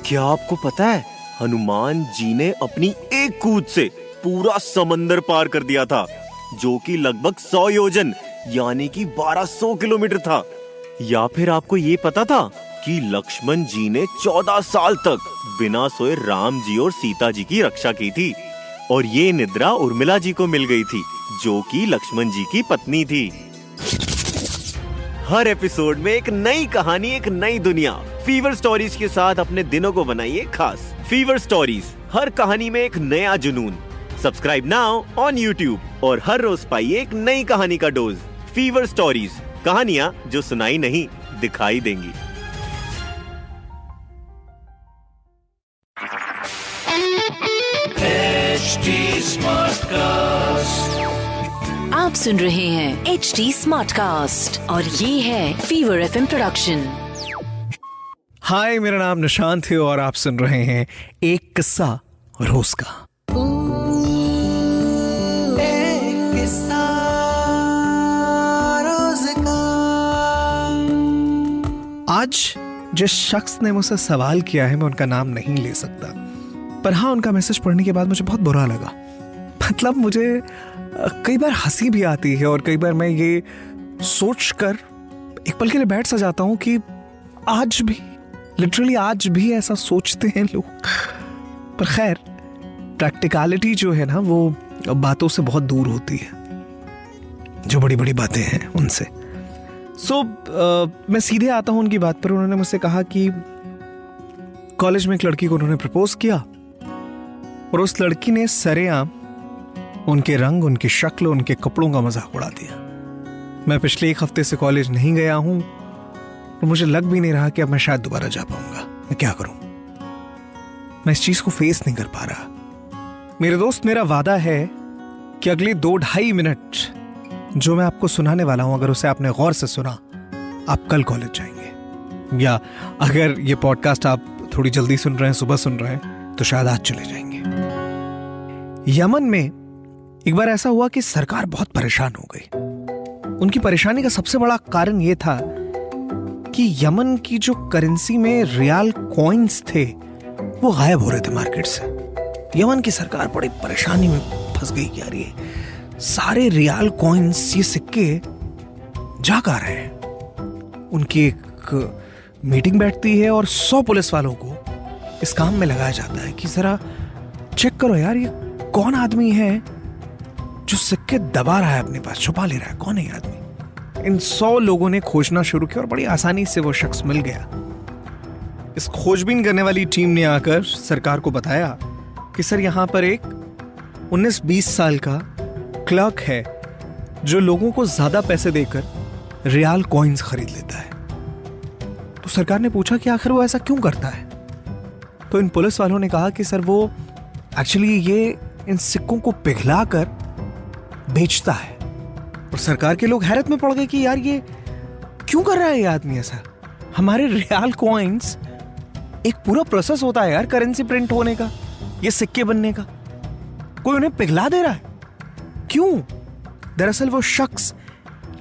क्या आपको पता है हनुमान जी ने अपनी एक कूद से पूरा समंदर पार कर दिया था, जो कि लगभग 100 योजन यानी कि 1200 किलोमीटर था। या फिर आपको ये पता था कि लक्ष्मण जी ने 14 साल तक बिना सोए राम जी और सीता जी की रक्षा की थी, और ये निद्रा उर्मिला जी को मिल गई थी, जो कि लक्ष्मण जी की पत्नी थी। हर एपिसोड में एक नई कहानी, एक नई दुनिया। फीवर स्टोरीज के साथ अपने दिनों को बनाइए खास। फीवर स्टोरीज, हर कहानी में एक नया जुनून। सब्सक्राइब नाउ ऑन YouTube और हर रोज पाइए एक नई कहानी का डोज। फीवर स्टोरीज, कहानियां जो सुनाई नहीं दिखाई देंगी। आप सुन रहे हैं HD Smartcast और ये है फीवर FM प्रोडक्शन। हाय, मेरा नाम निशांत है और आप सुन रहे हैं एक किस्सा रोज का। आज जिस शख्स ने मुझसे सवाल किया है, मैं उनका नाम नहीं ले सकता, पर हाँ, उनका मैसेज पढ़ने के बाद मुझे बहुत बुरा लगा। मतलब मुझे कई बार हंसी भी आती है और कई बार मैं ये सोचकर एक पल के लिए बैठ सा जाता हूं कि आज भी, लिटरली आज भी ऐसा सोचते हैं लोग। पर खैर, प्रैक्टिकलिटी जो है ना, वो बातों से बहुत दूर होती है, जो बड़ी बड़ी बातें हैं उनसे। मैं सीधे आता हूं उनकी बात पर। उन्होंने मुझसे कहा कि कॉलेज में एक लड़की को उन्होंने प्रपोज किया और उस लड़की ने सरेआम उनके रंग, उनकी शक्ल, उनके कपड़ों का मजाक उड़ा दिया। मैं पिछले एक हफ्ते से कॉलेज नहीं गया हूं और मुझे लग भी नहीं रहा कि अब मैं शायद दोबारा जा पाऊंगा। मैं क्या करूं? मैं इस चीज को फेस नहीं कर पा रहा। मेरे दोस्त, मेरा वादा है कि अगले 2-2.5 मिनट जो मैं आपको सुनाने वाला हूं, अगर उसे आपने गौर से सुना, आप कल कॉलेज जाएंगे। या अगर ये पॉडकास्ट आप थोड़ी जल्दी सुन रहे हैं, सुबह सुन रहे हैं, तो शायद आज चले जाएंगे। यमन में एक बार ऐसा हुआ कि सरकार बहुत परेशान हो गई। उनकी परेशानी का सबसे बड़ा कारण यह था कि यमन की जो करेंसी में रियाल कॉइन्स थे, वो गायब हो रहे थे मार्केट से। यमन की सरकार बड़ी परेशानी में फंस गई कि यार, ये सारे रियाल कॉइन्स, ये सिक्के जा कहाँ रहे हैं। उनकी एक मीटिंग बैठती है और 100 पुलिस वालों को इस काम में लगाया जाता है कि जरा चेक करो यार, ये कौन आदमी है जो सिक्के दबा रहा है, अपने पास छुपा ले रहा है। कौन है ये आदमी? इन 100 लोगों ने खोजना शुरू किया और बड़ी आसानी से वो शख्स मिल गया। इस खोजबीन करने वाली टीम ने आकर सरकार को बताया कि सर, यहां पर एक 19-20 साल का क्लर्क है जो लोगों को ज्यादा पैसे देकर रियाल कॉइन्स खरीद लेता है। तो सरकार ने पूछा कि आखिर वो ऐसा क्यों करता है। तो इन पुलिस वालों ने कहा कि सर, वो एक्चुअली ये इन सिक्कों को पिघलाकर बेचता है। और सरकार के लोग हैरत में पड़ गए कि यार, ये क्यों कर रहा है ये आदमी ऐसा। हमारे रियाल कॉइन्स, एक पूरा प्रोसेस होता है यार करेंसी प्रिंट होने का, ये सिक्के बनने का, कोई उन्हें पिघला दे रहा है क्यों? दरअसल वो शख्स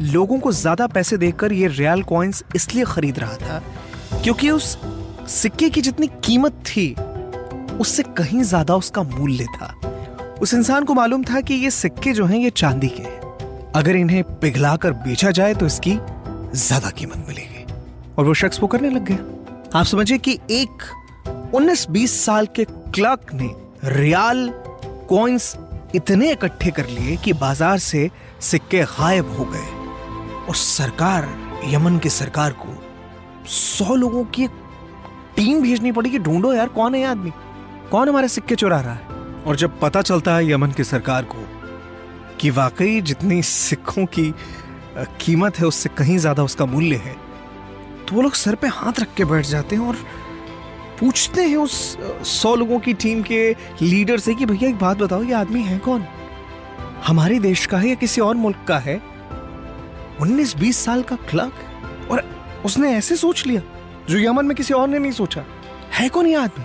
लोगों को ज्यादा पैसे देकर ये रियाल कॉइन्स इसलिए खरीद रहा था क्योंकि उस सिक्के की जितनी कीमत थी, उससे कहीं ज्यादा उसका मूल्य था। उस इंसान को मालूम था कि ये सिक्के जो हैं, ये चांदी के हैं। अगर इन्हें पिघलाकर बेचा जाए तो इसकी ज्यादा कीमत मिलेगी। और वो शख्स वो करने लग गया। आप समझिए कि एक 19-20 साल के क्लर्क ने रियाल कॉइन्स इतने इकट्ठे कर लिए कि बाजार से सिक्के गायब हो गए। और सरकार, यमन की सरकार को 100 लोगों की एक टीम भेजनी पड़ी कि ढूंढो यार, कौन है ये आदमी, कौन हमारे सिक्के चुरा रहा है। और जब पता चलता है यमन की सरकार को कि वाकई जितनी सिक्कों की कीमत है उससे कहीं ज्यादा उसका मूल्य है, तो वो लोग सर पे हाथ रख के बैठ जाते हैं और पूछते हैं उस 100 लोगों की टीम के लीडर से कि भैया एक बात बताओ, ये आदमी है कौन? हमारे देश का है या किसी और मुल्क का है? 19-20 साल का क्लर्क, और उसने ऐसे सोच लिया जो यमन में किसी और ने नहीं सोचा। है कौन ये आदमी?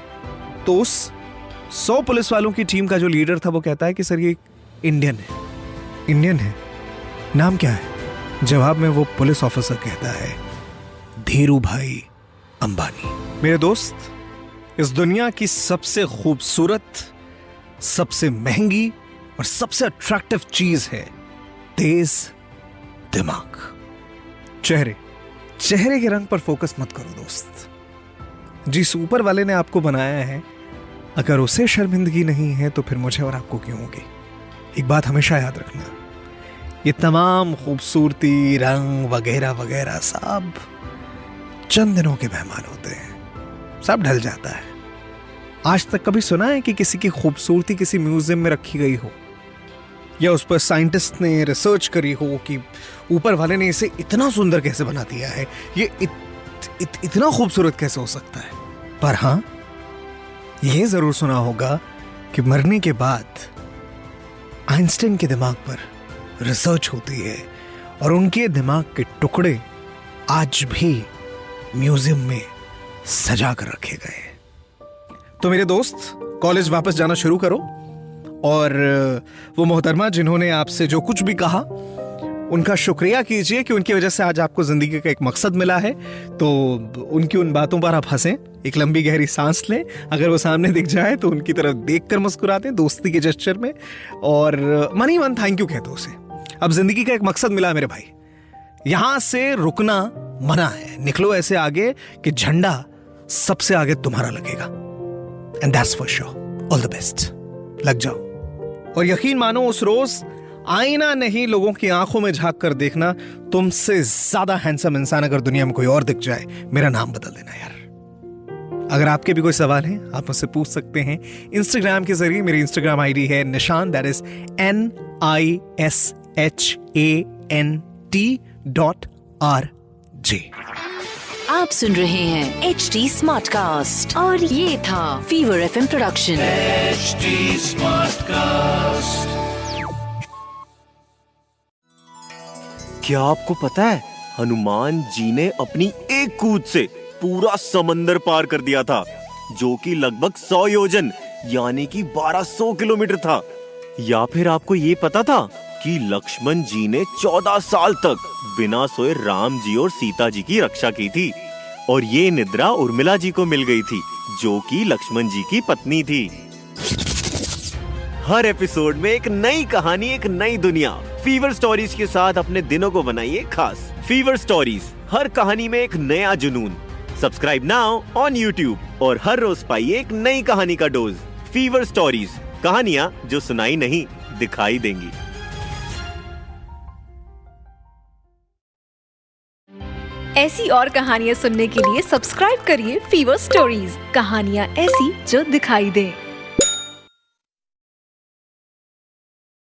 तो उस 100 पुलिस वालों की टीम का जो लीडर था, वो कहता है कि सर, ये इंडियन है। इंडियन है? नाम क्या है? जवाब में वो पुलिस ऑफिसर कहता है, धीरू भाई अंबानी। मेरे दोस्त, इस दुनिया की सबसे खूबसूरत, सबसे महंगी और सबसे अट्रैक्टिव चीज है तेज दिमाग। चेहरे के रंग पर फोकस मत करो दोस्त। जिस ऊपर वाले ने आपको बनाया है, अगर उसे शर्मिंदगी नहीं है तो फिर मुझे और आपको क्यों होगी। एक बात हमेशा याद रखना, ये तमाम खूबसूरती, रंग वगैरह वगैरह सब चंद दिनों के मेहमान होते हैं, सब ढल जाता है। आज तक कभी सुना है कि किसी की खूबसूरती किसी म्यूजियम में रखी गई हो, या उस पर साइंटिस्ट ने रिसर्च करी हो कि ऊपर वाले ने इसे इतना सुंदर कैसे बना दिया है, ये इतना खूबसूरत कैसे हो सकता है। पर हां, यह जरूर सुना होगा कि मरने के बाद आइंस्टाइन के दिमाग पर रिसर्च होती है और उनके दिमाग के टुकड़े आज भी म्यूजियम में सजा कर रखे गए। तो मेरे दोस्त, कॉलेज वापस जाना शुरू करो और वो मोहतरमा जिन्होंने आपसे जो कुछ भी कहा उनका शुक्रिया कीजिए कि उनकी वजह से आज आपको जिंदगी का एक मकसद मिला है। तो उनकी उन बातों पर आप हंसें, एक लंबी गहरी सांस लें, अगर वो सामने दिख जाए तो उनकी तरफ देखकर मुस्कुराते दोस्ती के जेस्चर में, और मन ही मन थैंक यू कहते उसे। अब जिंदगी का एक मकसद मिला मेरे भाई, यहां से रुकना मना है। निकलो ऐसे आगे कि झंडा सबसे आगे तुम्हारा लगेगा। And that's for sure. All the best. लग जाओ और यकीन मानो, उस रोज आईना नहीं लोगों की आंखों में झांक कर देखना, तुमसे ज्यादा हैंडसम इंसान अगर दुनिया में कोई और दिख जाए, मेरा नाम बदल देना यार। अगर आपके भी कोई सवाल है आप मुझसे पूछ सकते हैं इंस्टाग्राम के जरिए। मेरी इंस्टाग्राम आईडी है निशान, दैट इज NISHANT.RJ। आप सुन रहे हैं HD स्मार्ट कास्ट और ये था Fever FM production. HD smart cast. क्या आपको पता है, हनुमान जी ने अपनी एक कूद से पूरा समंदर पार कर दिया था, जो कि लगभग 100 योजन यानी कि 1200 किलोमीटर था। या फिर आपको ये पता था कि लक्ष्मण जी ने 14 साल तक बिना सोए राम जी और सीता जी की रक्षा की थी, और ये निद्रा उर्मिला जी को मिल गई थी, जो कि लक्ष्मण जी की पत्नी थी। हर एपिसोड में एक नई कहानी, एक नई दुनिया। फीवर स्टोरीज के साथ अपने दिनों को बनाइए खास। फीवर स्टोरीज, हर कहानी में एक नया जुनून। सब्सक्राइब नाउ ऑन YouTube और हर रोज पाइए एक नई कहानी का डोज। फीवर स्टोरीज, कहानियां जो सुनाई नहीं दिखाई देंगी। ऐसी और कहानियां सुनने के लिए सब्सक्राइब करिए फीवर स्टोरीज, कहानियां ऐसी जो दिखाई दें।